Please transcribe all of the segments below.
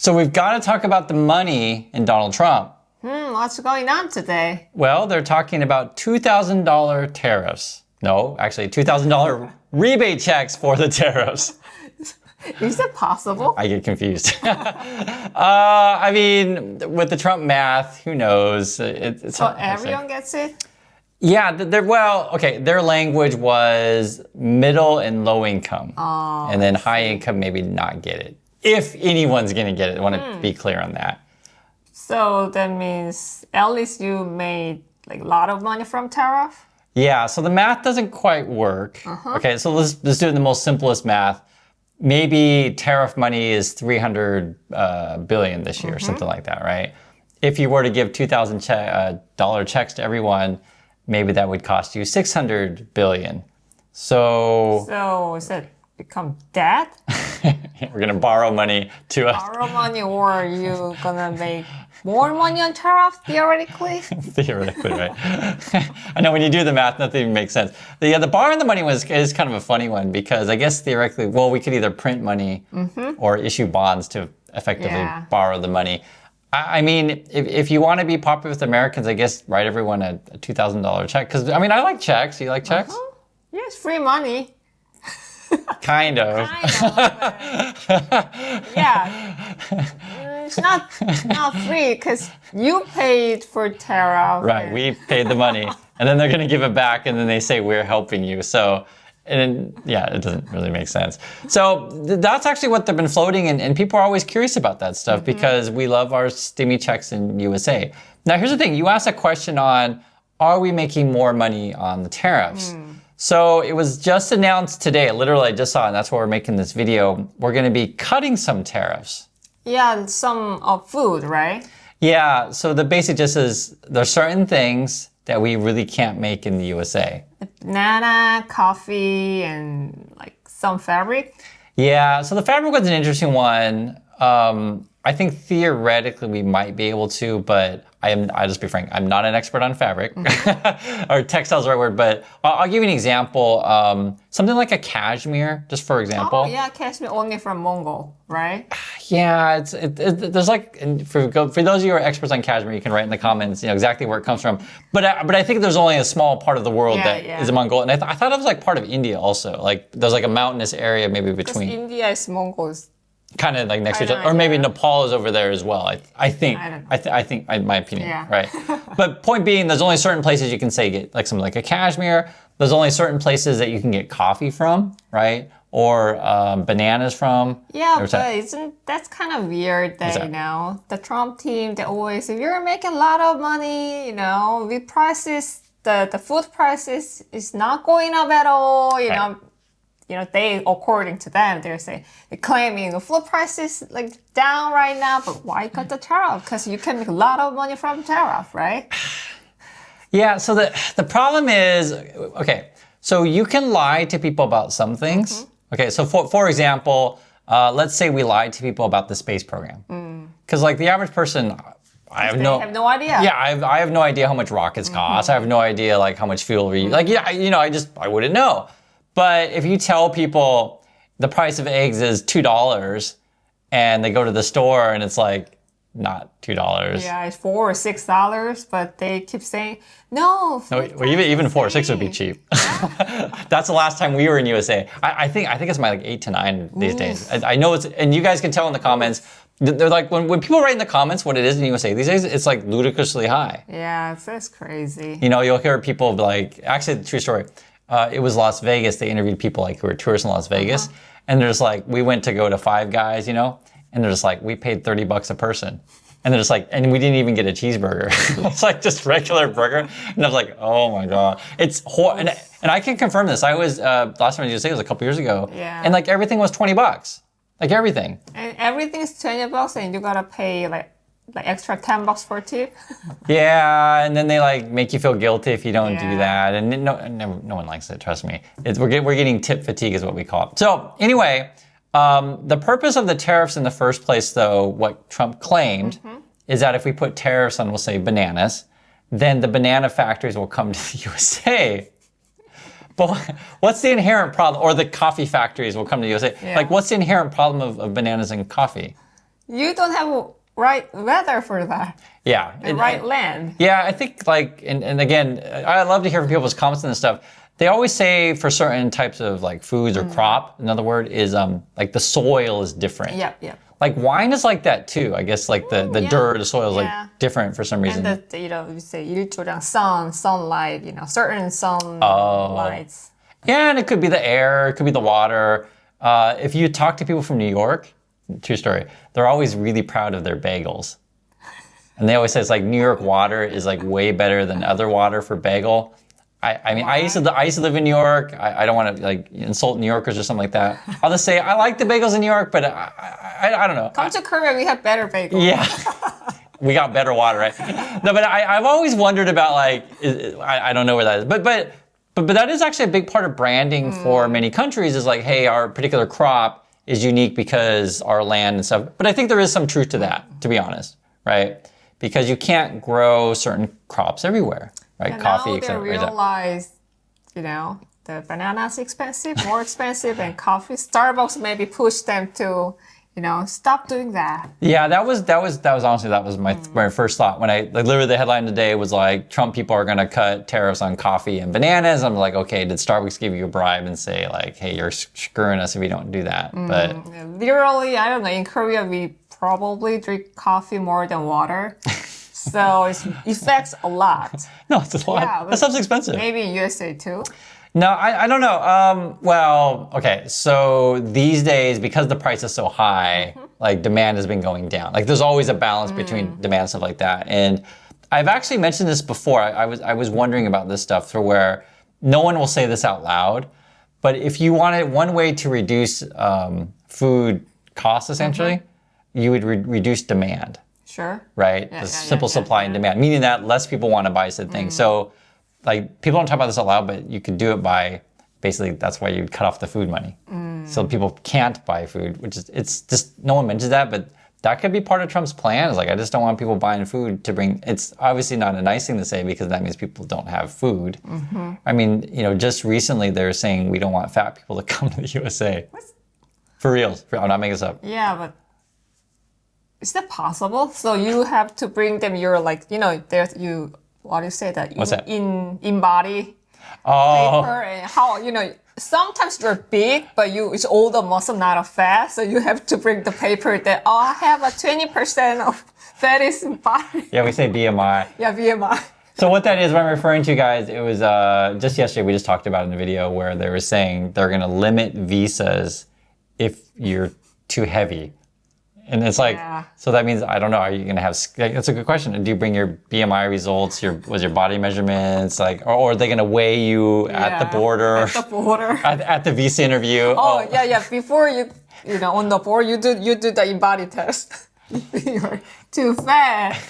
So we've got to talk about the money in Donald Trump. What's going on today? Well, they're talking about $2,000 tariffs. No, actually $2,000 rebate checks for the tariffs. Is it possible? I get confused. I mean, with the Trump math, who knows? So everyone gets it? Yeah, their language was middle and low income. And then high income maybe not get it. If anyone's going to get it, I want to be clear on that. So that means at least you made like a lot of money from tariff? Yeah, so the math doesn't quite work. Okay, so let's do it in the most simplest math. Maybe tariff money is 300 billion this year, something like that, right? If you were to give $2,000 checks to everyone, maybe that would cost you 600 billion. So is it become debt? We're gonna borrow money to us. Borrow money, or are you gonna make more money on tariff theoretically? Theoretically, right? I know when you do the math, nothing even makes sense. The borrowing the money is kind of a funny one because I guess theoretically, well, we could either print money or issue bonds to effectively borrow the money. I mean, if you want to be popular with Americans, I guess write everyone a $2,000 check. Because I mean, I like checks. You like checks? Yeah, it's free money. Kind of. Yeah. It's not free because you paid for tariff. Right, we paid the money. And then they're going to give it back and then they say, we're helping you. So, and yeah, it doesn't really make sense. So that's actually what they've been floating. And people are always curious about that stuff because we love our stimmy checks in USA. Now, here's the thing. You asked a question on, are we making more money on the tariffs? So it was just announced today, literally I just saw it, and that's why we're making this video. We're going to be cutting some tariffs. Yeah, some of food, right? Yeah, so the basic gist is there's certain things that we really can't make in the USA. Banana, coffee, and like some fabric. Yeah, so the fabric was an interesting one. I think theoretically we might be able to, but I'll just be frank, I'm not an expert on fabric, or textiles is the right word, but I'll give you an example. Something like a cashmere, just for example. Oh yeah, cashmere only from Mongol, right? Yeah, there's like, for those of you who are experts on cashmere, you can write in the comments, exactly where it comes from. But I think there's only a small part of the world that is Mongol, and I thought it was like part of India also. Like there's like a mountainous area maybe between. India is Mongols. Kind of like next to each other, or maybe Nepal is over there as well. I think, my opinion, right? But point being, there's only certain places you can say get like something like a cashmere. There's only certain places that you can get coffee from, right? Or bananas from. Yeah, but that's kind of weird that, the Trump team, they always, if you're making a lot of money, with prices, the food prices is not going up at all, they, according to them, they're claiming the food prices like down right now, but why cut the tariff? Because you can make a lot of money from tariff, right? Yeah, so the problem is, okay, so you can lie to people about some things. Okay, so for example, let's say we lied to people about the space program. Because like the average person, I have no idea. Yeah, I have no idea how much rockets cost. I have no idea like how much fuel we use. Like, I wouldn't know. But if you tell people the price of eggs is $2 and they go to the store and it's like not $2. Yeah, it's $4 or $6, but they keep saying, no. Even $4 or $6 would be cheap. That's the last time we were in USA. I think it's my like 8 to 9 these days. I know it's, and you guys can tell in the comments, they're like, when people write in the comments what it is in USA these days, it's like ludicrously high. Yeah, it's crazy. You'll hear people like, actually, true story. It was Las Vegas. They interviewed people like who were tourists in Las Vegas. And there's like, we went to go to Five Guys, and they're just like, we paid $30 a person. And they're just like, and we didn't even get a cheeseburger. It's like just regular burger. And I was like, oh my God. It's horrible. And I can confirm this. I was, last time I was a couple years ago. Yeah. And like everything was $20. Like everything. And everything's $20 and you gotta pay like extra $10 for a tip. Yeah, and then they like make you feel guilty if you don't do that, and no one likes it. Trust me, we're getting tip fatigue is what we call it. So anyway, the purpose of the tariffs in the first place, though, what Trump claimed is that if we put tariffs on, we'll say bananas, then the banana factories will come to the USA. But what's the inherent problem, or the coffee factories will come to the USA? Yeah. Like, what's the inherent problem of bananas and coffee? you don't have right weather for that. Yeah. The right land. Yeah, I think like, and again, I love to hear from people's comments and stuff. They always say for certain types of like foods or crop, another word is like the soil is different. Yep. Like wine is like that too. I guess like the dirt, the soil is like different for some reason. And you say 일조량 sunlight, certain sunlights. Yeah, and it could be the air, it could be the water. If you talk to people from New York, true story, they're always really proud of their bagels. And they always say it's like New York water is like way better than other water for bagel. I mean, I used to live in New York. I don't want to like insult New Yorkers or something like that. I'll just say I like the bagels in New York, but I don't know. Come to Korea, we have better bagels. Yeah. We got better water, right? No, but I've always wondered about like, I don't know where that is. But that is actually a big part of branding for many countries is like, hey, our particular crop is unique because our land and stuff. But I think there is some truth to that, to be honest, right? Because you can't grow certain crops everywhere, right? And Coffee, now etc. they realize, the banana's expensive, more expensive, and coffee. Starbucks maybe push them to, stop doing that. Yeah, that was honestly my first thought when I like literally the headline today was like Trump people are going to cut tariffs on coffee and bananas. I'm like, okay, did Starbucks give you a bribe and say like, hey, you're screwing us if you don't do that? But literally, I don't know. In Korea, we probably drink coffee more than water, so it affects a lot. No, it's a lot. Yeah, that stuff's expensive. Maybe in USA too. No, I don't know. Well, okay. So these days, because the price is so high, like demand has been going down. Like there's always a balance between demand and stuff like that. And I've actually mentioned this before. I was wondering about this stuff for where no one will say this out loud, but if you wanted one way to reduce food costs, essentially, you would reduce demand. Sure. Right? The simple supply and demand, meaning that less people want to buy said thing. So like people don't talk about this out loud, but you could do it by basically that's why you cut off the food money. So people can't buy food, which is it's just no one mentions that, but that could be part of Trump's plan. Is like I just don't want people buying food to bring. It's obviously not a nice thing to say because that means people don't have food. I mean, just recently they're saying we don't want fat people to come to the USA. What? For real, I'm not making this up. Yeah, but is that possible? So you have to bring them your there's you. What do you say that? What's that? In body Oh. paper and how sometimes you're big but it's all the muscle not a fat, so you have to bring the paper that I have a 20% of fat is in body. Yeah, we say BMI. Yeah, BMI. So what that is, what I'm referring to, guys, it was just yesterday we just talked about it in the video where they were saying they're going to limit visas if you're too heavy. And it's like, so that means, I don't know, are you going to have, that's a good question. Do you bring your BMI results, your body measurements, like, or are they going to weigh you at the border? At the border. At the visa interview? Oh, yeah. Before on the board, you do the in-body test. You're too fat.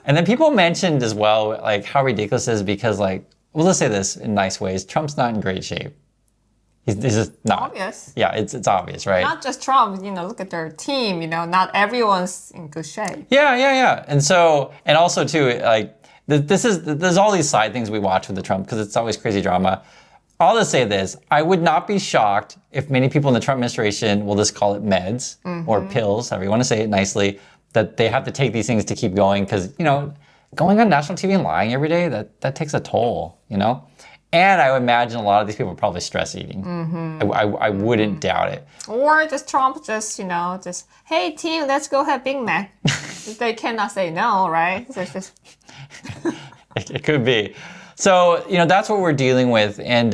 And then people mentioned as well, like, how ridiculous it is because, like, well, let's say this in nice ways. Trump's not in great shape. He's just not. Obvious. Yeah, it's obvious, right? Not just Trump, look at their team, not everyone's in good shape. Yeah. And also too, like, there's all these side things we watch with the Trump because it's always crazy drama. I'll just say this, I would not be shocked if many people in the Trump administration, we'll just call it meds or pills, however you want to say it nicely, that they have to take these things to keep going because, going on national TV and lying every day, that takes a toll, And I would imagine a lot of these people are probably stress eating. I wouldn't doubt it. Or just Trump just, hey team, let's go have Big Mac. They cannot say no, right? So it's just... It could be. So, that's what we're dealing with. And,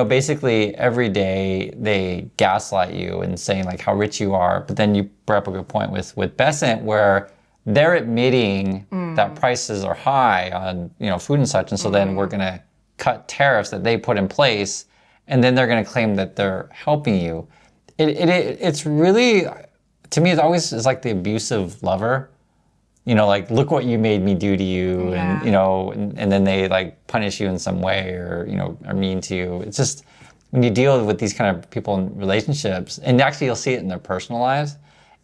basically every day they gaslight you and saying like how rich you are. But then you brought up a good point with Besant where they're admitting that prices are high on, food and such. And so then we're going to cut tariffs that they put in place, and then they're going to claim that they're helping you. It's really, to me, it's like the abusive lover. Like, look what you made me do to you, and then they like punish you in some way or, are mean to you. It's just, when you deal with these kind of people in relationships, and actually you'll see it in their personal lives,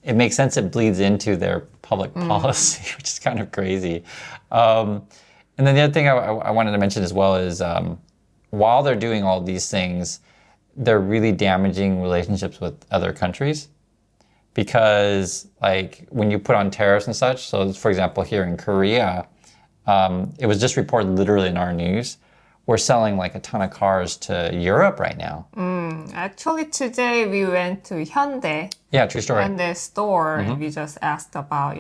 it makes sense it bleeds into their public policy, which is kind of crazy. And then the other thing I wanted to mention as well is while they're doing all these things, they're really damaging relationships with other countries. because like when you put on tariffs and such, so for example, here in Korea, it was just reported literally in our news, we're selling like a ton of cars to Europe right now. Actually, today we went to Hyundai. Yeah, true story. Hyundai store, and we just asked about,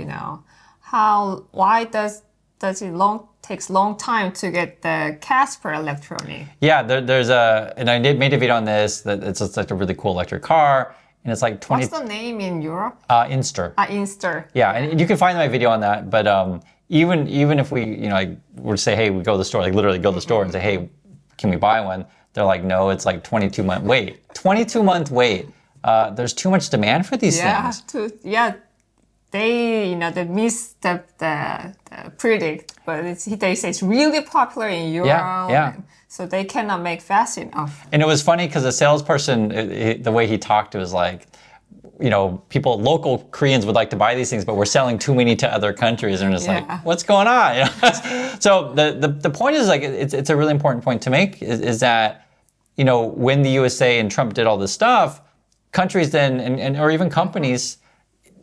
why does it takes long time to get the Casper electronic? Yeah, there's and I made a video on this, that it's just like a really cool electric car, and it's like 20. What's the name in Europe? Inster. Inster. Yeah, and you can find my video on that, but even if we, like, were to say, hey, we go to the store, like literally go to the store and say, hey, can we buy one? They're like, no, it's like 22-month wait. 22-month wait. There's too much demand for these things. They missed the predict, but they say it's really popular in Europe. Yeah. So they cannot make fast enough. And it was funny because the salesperson, the way he talked, it was like, local Koreans would like to buy these things, but we're selling too many to other countries. And it's like, what's going on? So the point is, like, it's a really important point to make is that, when the USA and Trump did all this stuff, countries then, or even companies,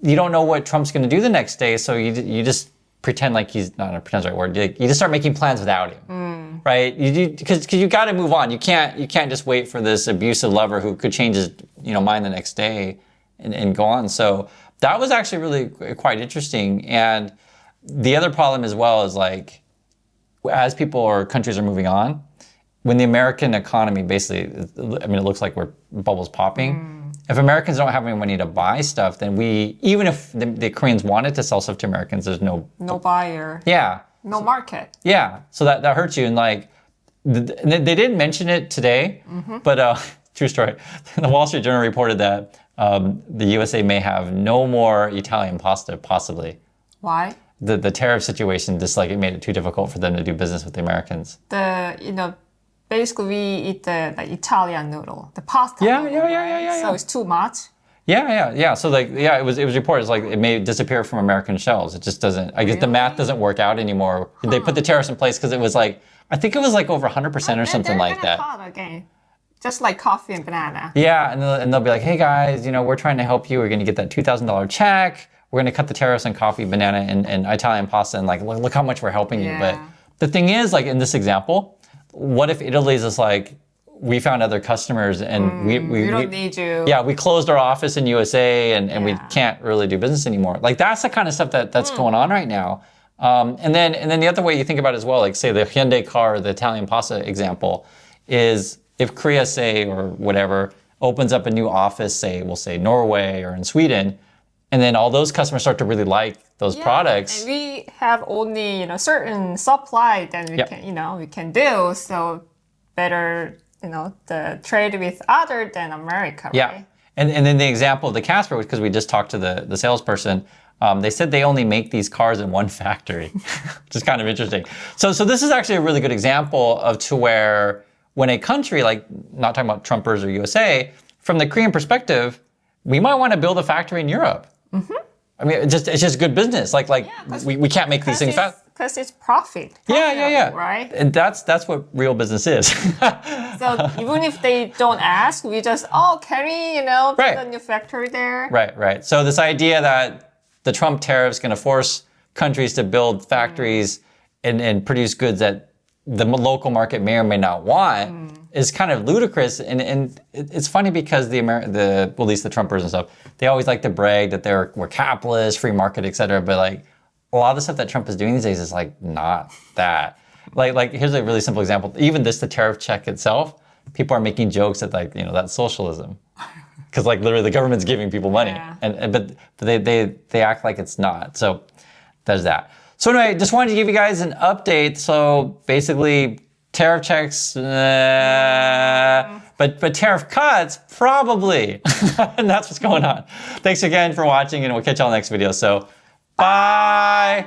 you don't know what Trump's going to do the next day. So you just pretend like he's not, pretend's the right word. You just start making plans without him, right? Because you got to move on. You can't just wait for this abusive lover who could change his mind the next day and go on. So that was actually really quite interesting. And the other problem as well is, like, as people or countries are moving on, when the American economy basically, it looks like we're bubbles popping. If Americans don't have any money to buy stuff, then even if the Koreans wanted to sell stuff to Americans, there's no buyer. Yeah. No market. Yeah. So that hurts you. And like, they didn't mention it today, but true story. The Wall Street Journal reported that the USA may have no more Italian pasta, possibly. Why? The tariff situation, just like it made it too difficult for them to do business with the Americans. Basically we eat the Italian noodle, the pasta. Yeah. So it's too much. Yeah. So like, it was reported, it's like it may disappear from American shelves. It just doesn't. I guess the math doesn't work out anymore. They put the tariffs in place because it was like, I think it was like over 100% or something like that. Again. Just like coffee and banana. Yeah, and they'll be like, hey guys, we're trying to help you. We're going to get that $2,000 check. We're going to cut the tariffs on coffee, banana, and Italian pasta, and like, look how much we're helping you. But the thing is, like in this example, what if Italy's just like, we found other customers and we don't need you. Yeah, we closed our office in USA and we can't really do business anymore. Like that's the kind of stuff that's going on right now. And then the other way you think about it as well, like say the Hyundai car, the Italian pasta example, is if Korea, say, or whatever, opens up a new office, say, we'll say Norway or in Sweden, and then all those customers start to really like those products. And we have only, certain supply that we can do. So better, the trade with other than America, right? Yeah. And then the example of the Casper, because we just talked to the salesperson, they said they only make these cars in one factory, which is kind of interesting. So this is actually a really good example of to where when a country, like not talking about Trumpers or USA, from the Korean perspective, we might want to build a factory in Europe. I mean, it's just good business. We can't make these things fast. Because it's profit. Yeah. Right? And that's what real business is. So even if they don't ask, we just, can we, build a new factory there? Right. So this idea that the Trump tariffs going to force countries to build factories and produce goods that the local market may or may not want is kind of ludicrous. And it's funny because at least the Trumpers and stuff, they always like to brag that we're capitalist, free market, et cetera. But like a lot of the stuff that Trump is doing these days is like not that. Like here's a really simple example. Even the tariff check itself, people are making jokes that that's socialism. Because like literally the government's giving people money. Yeah. But they act like it's not. So there's that. So anyway, just wanted to give you guys an update. So basically, tariff checks, but tariff cuts, probably. And that's what's going on. Thanks again for watching, and we'll catch y'all next video. So, bye.